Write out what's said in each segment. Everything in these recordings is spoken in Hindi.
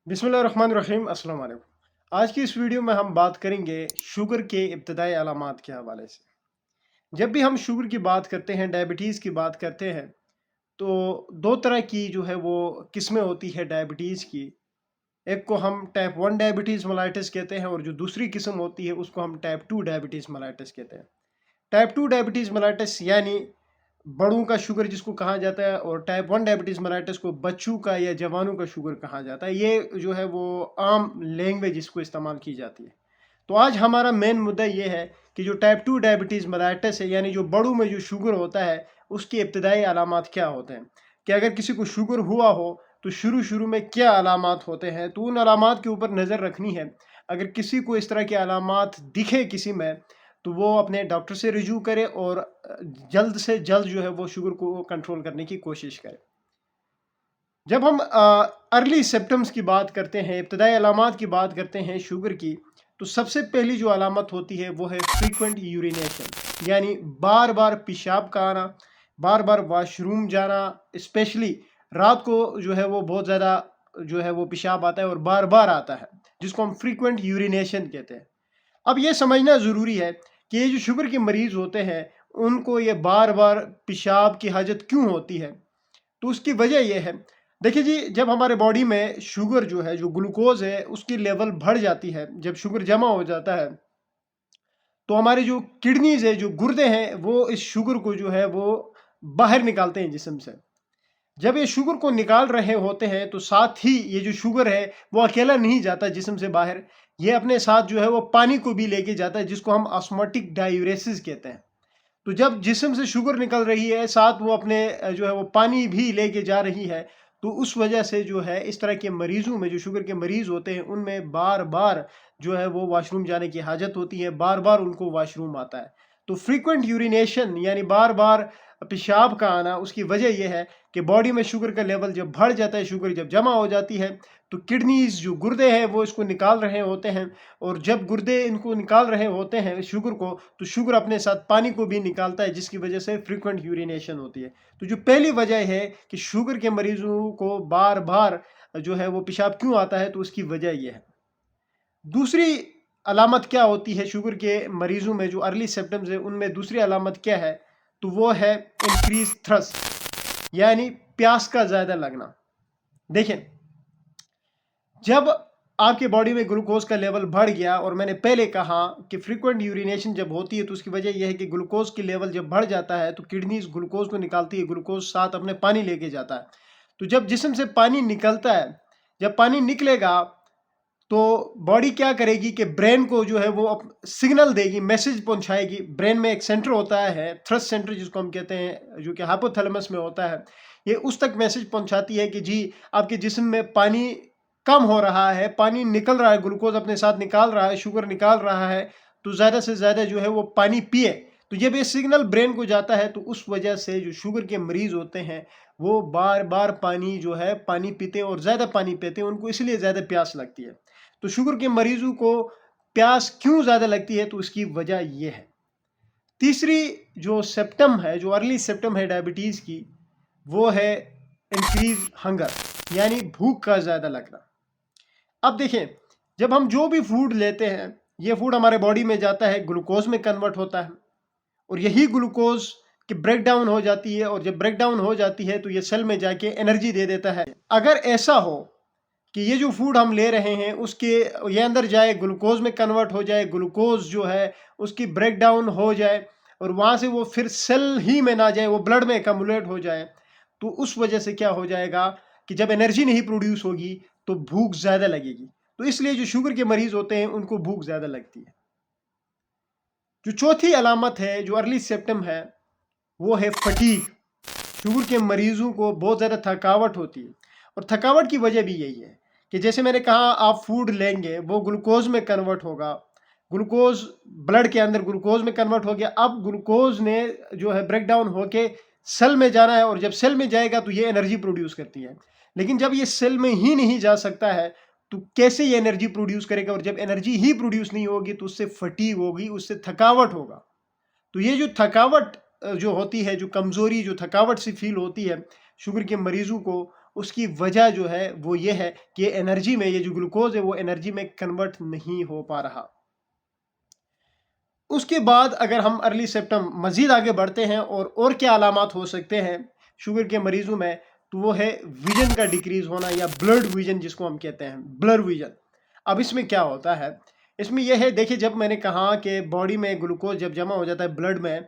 बिस्मिल्लाहिर्रहमानिर्रहीम अस्सलाम वालेकुम। आज की इस वीडियो में हम बात करेंगे शुगर के इब्तदाई अलामात के हवाले से। जब भी हम शुगर की बात करते हैं, डायबिटीज़ की बात करते हैं, तो दो तरह की जो है वो किस्में होती है डायबिटीज़ की। एक को हम टाइप 1 डायबिटीज़ मेलाइटिस कहते हैं और जो दूसरी किस्म होती है उसको हम टाइप 2 डायबिटीज़ मेलाइटिस कहते हैं। टाइप 2 डायबिटीज़ मेलाइटिस यानी बड़ों का शुगर जिसको कहा जाता है, और टाइप 1 डायबिटीज़ मेलाइटिस को बच्चों का या जवानों का शुगर कहा जाता है। ये जो है वो आम लैंग्वेज इसको इस्तेमाल की जाती है। तो आज हमारा मेन मुद्दा ये है कि जो टाइप 2 डायबिटीज़ मेलाइटिस है, यानी जो बड़ों में जो शुगर होता है, उसके इब्तदाई अलामात क्या होते हैं। कि अगर किसी को शुगर हुआ हो तो शुरू शुरू में क्या अलामात होते हैं, तो उन अलामात के ऊपर नज़र रखनी है। अगर किसी को इस तरह के अलामात दिखे किसी में, तो वो अपने डॉक्टर से रिव्यू करे और जल्द से जल्द जो है वो शुगर को कंट्रोल करने की कोशिश करे। जब हम अर्ली सिम्टम्स की बात करते हैं, इब्तदाई अलामात की बात करते हैं शुगर की, तो सबसे पहली जो अलामत होती है वो है फ्रीक्वेंट यूरिनेशन, यानी बार बार पेशाब का आना, बार बार वाशरूम जाना। स्पेशली रात को जो है वो बहुत ज़्यादा जो है वो पेशाब आता है और बार बार आता है, जिसको हम फ्रीक्वेंट यूरिनेशन कहते हैं। अब ये समझना ज़रूरी है कि ये जो शुगर के मरीज़ होते हैं, उनको ये बार बार पेशाब की हाजत क्यों होती है। तो उसकी वजह ये है, देखिए जी, जब हमारे बॉडी में शुगर जो है, जो ग्लूकोज है, उसकी लेवल बढ़ जाती है, जब शुगर जमा हो जाता है, तो हमारे जो किडनीज है, जो गुर्दे हैं, वो इस शुगर को जो है वो बाहर निकालते हैं जिस्म से। जब ये शुगर को निकाल रहे होते हैं, तो साथ ही ये जो शुगर है वो अकेला नहीं जाता जिस्म से बाहर, ये अपने साथ जो है वो पानी को भी लेके जाता है, जिसको हम ऑस्मोटिक डायूरेसिस कहते हैं। तो जब जिस्म से शुगर निकल रही है, साथ वो अपने जो है वो पानी भी लेके जा रही है, तो उस वजह से जो है इस तरह के मरीज़ों में, जो शुगर के मरीज़ होते हैं, उनमें बार-बार जो है वो वॉशरूम जाने की हाजत होती है, बार-बार उनको वॉशरूम आता है। तो फ्रीक्वेंट यूरिनेशन यानी बार-बार पेशाब का आना, उसकी वजह ये है कि बॉडी में शुगर का लेवल जब बढ़ जाता है, शुगर जब जमा हो जाती है, तो किडनीज़ जो गुर्दे हैं वो इसको निकाल रहे होते हैं, और जब गुर्दे इनको निकाल रहे होते हैं शुगर को, तो शुगर अपने साथ पानी को भी निकालता है, जिसकी वजह से फ्रीक्वेंट यूरिनेशन होती है। तो जो पहली वजह है कि शुगर के मरीजों को बार बार जो है वो पेशाब क्यों आता है, तो उसकी वजह यह है। दूसरी अलामत क्या होती है शुगर के मरीजों में, जो अर्ली सिम्टम्स है उनमें दूसरी अलामत क्या है, तो वो है इंक्रीज थ्रस्ट, यानी प्यास का ज़्यादा लगना। देखें, जब आपके बॉडी में ग्लूकोज का लेवल बढ़ गया, और मैंने पहले कहा कि फ्रीक्वेंट यूरिनेशन जब होती है तो उसकी वजह यह है कि ग्लूकोज की लेवल जब बढ़ जाता है, तो किडनीज ग्लूकोज को निकालती है, ग्लूकोज साथ अपने पानी लेके जाता है। तो जब जिस्म से पानी निकलता है, जब पानी निकलेगा, तो बॉडी क्या करेगी कि ब्रेन को जो है वो सिग्नल देगी, मैसेज पहुंचाएगी। ब्रेन में एक सेंटर होता है, थ्रस्ट सेंटर जिसको हम कहते हैं, जो कि हाइपोथैलेमस में होता है। ये उस तक मैसेज पहुंचाती है कि जी, आपके जिस्म में पानी कम हो रहा है, पानी निकल रहा है, ग्लूकोज अपने साथ निकाल रहा है, शुगर निकाल रहा है, तो ज़्यादा से ज़्यादा जो है वो पानी पिए। तो जब ये सिग्नल ब्रेन को जाता है, तो उस वजह से जो शुगर के मरीज़ होते हैं, वो बार बार पानी जो है पानी पीते हैं, और ज़्यादा पानी पीते हैं, उनको इसलिए ज़्यादा प्यास लगती है। तो शुगर के मरीजों को प्यास क्यों ज़्यादा लगती है, तो उसकी वजह यह है। तीसरी जो सिम्पटम है, जो अर्ली सिम्पटम है डायबिटीज़ की, वो है इंक्रीज हंगर, यानी भूख का ज़्यादा लगना। अब देखें, जब हम जो भी फूड लेते हैं, ये फूड हमारे बॉडी में जाता है, ग्लूकोज में कन्वर्ट होता है, और यही ग्लूकोज की ब्रेक डाउन हो जाती है, और जब ब्रेक डाउन हो जाती है तो ये सेल में जाके एनर्जी दे देता है। अगर ऐसा हो कि ये जो फूड हम ले रहे हैं उसके ये अंदर जाए, ग्लूकोज में कन्वर्ट हो जाए, ग्लूकोज जो है उसकी ब्रेक डाउन हो जाए, और वहाँ से वो फिर सेल ही में ना जाए, वो ब्लड में एकमुलेट हो जाए, तो उस वजह से क्या हो जाएगा कि जब एनर्जी नहीं प्रोड्यूस होगी तो भूख ज़्यादा लगेगी। तो इसलिए जो शुगर के मरीज़ होते हैं उनको भूख ज़्यादा लगती है। जो चौथी अलामत है, जो अर्ली सिम्पटम है, वो है फटीग। शुगर के मरीज़ों को बहुत ज़्यादा थकावट होती है, और थकावट की वजह भी यही है कि जैसे मैंने कहा, आप फूड लेंगे, वो ग्लूकोज में कन्वर्ट होगा, ग्लूकोज ब्लड के अंदर ग्लूकोज में कन्वर्ट हो गया, अब ग्लूकोज ने जो है ब्रेक डाउन होके सेल में जाना है, और जब सेल में जाएगा तो ये एनर्जी प्रोड्यूस करती है। लेकिन जब ये सेल में ही नहीं जा सकता है, तो कैसे ये एनर्जी प्रोड्यूस करेगा, और जब एनर्जी ही प्रोड्यूस नहीं होगी तो उससे फटीग होगी, उससे थकावट होगा। तो ये जो थकावट जो होती है, जो कमज़ोरी, जो थकावट सी फील होती है शुगर के मरीज़ों को, उसकी वजह जो है वो ये है कि एनर्जी में, ये जो ग्लूकोज है वो एनर्जी में कन्वर्ट नहीं हो पा रहा। उसके बाद अगर हम अर्ली सिम्टम मजीद आगे बढ़ते हैं और क्या अलामात हो सकते हैं शुगर के मरीजों में, तो वो है विजन का डिक्रीज होना या ब्लड विजन जिसको हम कहते हैं, ब्लर विजन। अब इसमें क्या होता है, इसमें यह है, देखिए जब मैंने कहा कि बॉडी में ग्लूकोज जब जमा हो जाता है ब्लड में,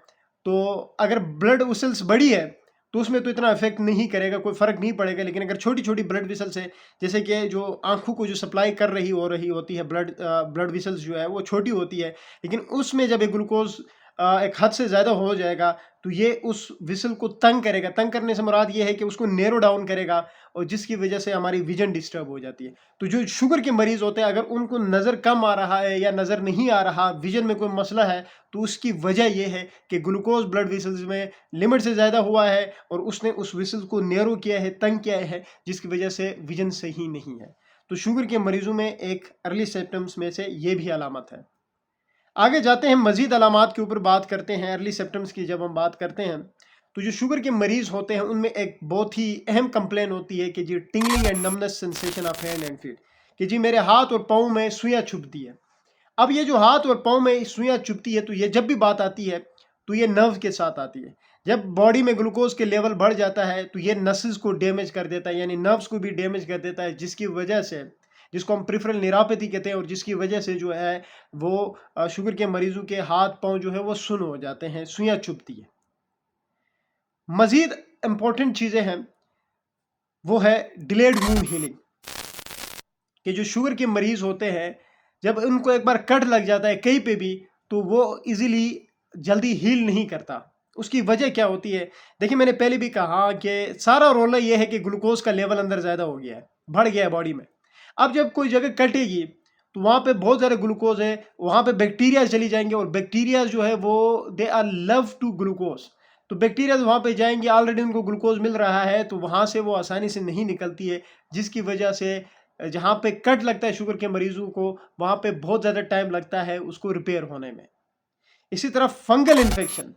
तो अगर ब्लड वेसल्स बड़ी है तो उसमें तो इतना इफेक्ट नहीं करेगा, कोई फर्क नहीं पड़ेगा। लेकिन अगर छोटी छोटी ब्लड वेसल्स है, जैसे कि जो आंखों को जो सप्लाई कर रही होती है ब्लड वेसल्स जो है वो छोटी होती है, लेकिन उसमें जब ये ग्लूकोज एक हद से ज़्यादा हो जाएगा तो ये उस विसल को तंग करेगा। तंग करने से मुराद ये है कि उसको नैरो डाउन करेगा, और जिसकी वजह से हमारी विजन डिस्टर्ब हो जाती है। तो जो शुगर के मरीज होते हैं, अगर उनको नज़र कम आ रहा है या नज़र नहीं आ रहा, विजन में कोई मसला है, तो उसकी वजह यह है कि ग्लूकोज ब्लड वेसल्स में लिमिट से ज़्यादा हुआ है और उसने उस वेसल्स को नैरो किया है, तंग किया है, जिसकी वजह से विजन सही नहीं है। तो शुगर के मरीजों में एक अर्ली सिम्टम्स में से ये भी अलामत है। आगे जाते हैं, मजीद अलामात के ऊपर बात करते हैं। अर्ली सिम्टम्स की जब हम बात करते हैं, तो जो शुगर के मरीज होते हैं उनमें एक बहुत ही अहम कंप्लेन होती है कि जी tingling and numbness sensation of hand and feet, कि जी मेरे हाथ और पाँव में सुइयाँ चुभती है। अब ये जो हाथ और पाँव में सुइयाँ चुभती है, तो ये जब भी बात आती है तो ये नर्व के साथ आती है। जब बॉडी में ग्लूकोज के लेवल बढ़ जाता है तो ये नसेस को डैमेज कर देता है, यानी नर्व्स को भी डैमेज कर देता है, जिसकी वजह से, जिसको हम प्रिफरल न्यूरोपैथी कहते हैं, और जिसकी वजह से जो है वो शुगर के मरीजों के हाथ पाँव जो है वो सुन्न हो जाते हैं, सुइयाँ चुभती है। मजीद इंपॉर्टेंट चीज़ें हैं, वो है डिलेड वूंड हीलिंग, कि जो शुगर के मरीज होते हैं जब उनको एक बार कट लग जाता है कहीं पे भी, तो वो इजीली जल्दी हील नहीं करता। उसकी वजह क्या होती है, देखिए मैंने पहले भी कहा कि सारा रोला ये है कि ग्लूकोज का लेवल अंदर ज़्यादा हो गया है, बढ़ गया है बॉडी में। अब जब कोई जगह कटेगी तो वहाँ पे बहुत ज़्यादा ग्लूकोज है, वहाँ पे बैक्टीरिया चली जाएंगे, और बैक्टीरिया जो है वो they are love to glucose. तो बैक्टीरिया वहाँ पे जाएंगे, ऑलरेडी उनको ग्लूकोज मिल रहा है, तो वहाँ से वो आसानी से नहीं निकलती है, जिसकी वजह से जहाँ पे कट लगता है शुगर के मरीजों को, वहाँ पे बहुत ज़्यादा टाइम लगता है उसको रिपेयर होने में। इसी तरह फंगल इन्फेक्शन,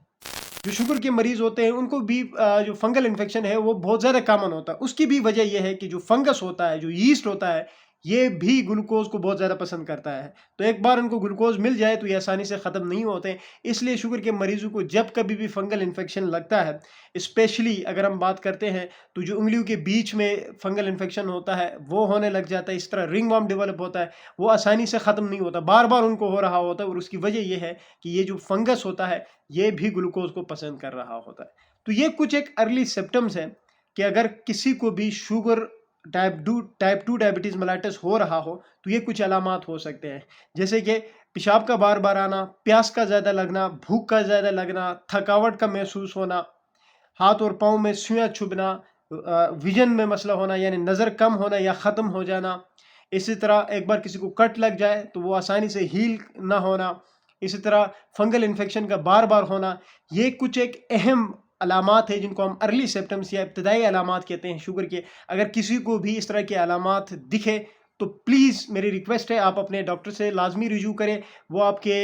जो शुगर के मरीज होते हैं उनको भी जो फंगल इन्फेक्शन है वो बहुत ज़्यादा कॉमन होता है। उसकी भी वजह यह है कि जो फंगस होता है, जो यीस्ट होता है, ये भी ग्लूकोज को बहुत ज़्यादा पसंद करता है। तो एक बार उनको ग्लूकोज मिल जाए तो ये आसानी से ख़त्म नहीं होते हैं। इसलिए शुगर के मरीजों को जब कभी भी फंगल इन्फेक्शन लगता है, स्पेशली अगर हम बात करते हैं तो जो उंगलियों के बीच में फंगल इन्फेक्शन होता है वो होने लग जाता है, इस तरह रिंग वर्म डेवलप होता है, वो आसानी से ख़त्म नहीं होता, बार बार उनको हो रहा होता है। और उसकी वजह यह है कि ये जो फंगस होता है ये भी ग्लूकोज को पसंद कर रहा होता है। तो ये कुछ एक अर्ली सिम्टम्स हैं कि अगर किसी को भी शुगर टाइप 2 डायबिटीज़ मेलाइटस हो रहा हो तो ये कुछ अलामात हो सकते हैं, जैसे कि पेशाब का बार बार आना, प्यास का ज़्यादा लगना, भूख का ज़्यादा लगना, थकावट का महसूस होना, हाथ और पाँव में सुइयाँ चुभना, विजन में मसला होना यानी नज़र कम होना या ख़त्म हो जाना। इसी तरह एक बार किसी को कट लग जाए तो वो आसानी से हील ना होना। इसी तरह फंगल इन्फेक्शन का बार बार होना। ये कुछ एक अहम अलामात है जिनको हम अर्ली सिम्टम्स या इब्तदाई अलामात कहते हैं शुगर के। अगर किसी को भी इस तरह के अलामात दिखे तो प्लीज़ मेरी रिक्वेस्ट है आप अपने डॉक्टर से लाजमी रिव्यू करें। वो आपके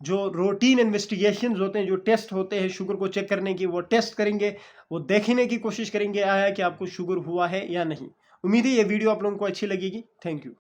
जो रूटीन इन्वेस्टिगेशंस होते हैं, जो टेस्ट होते हैं शुगर को चेक करने की, वो टेस्ट करेंगे, वो देखने की कोशिश करेंगे आया कि आपको शुगर हुआ है या नहीं। उम्मीद है ये वीडियो आप लोगों को अच्छी लगेगी। Thank you.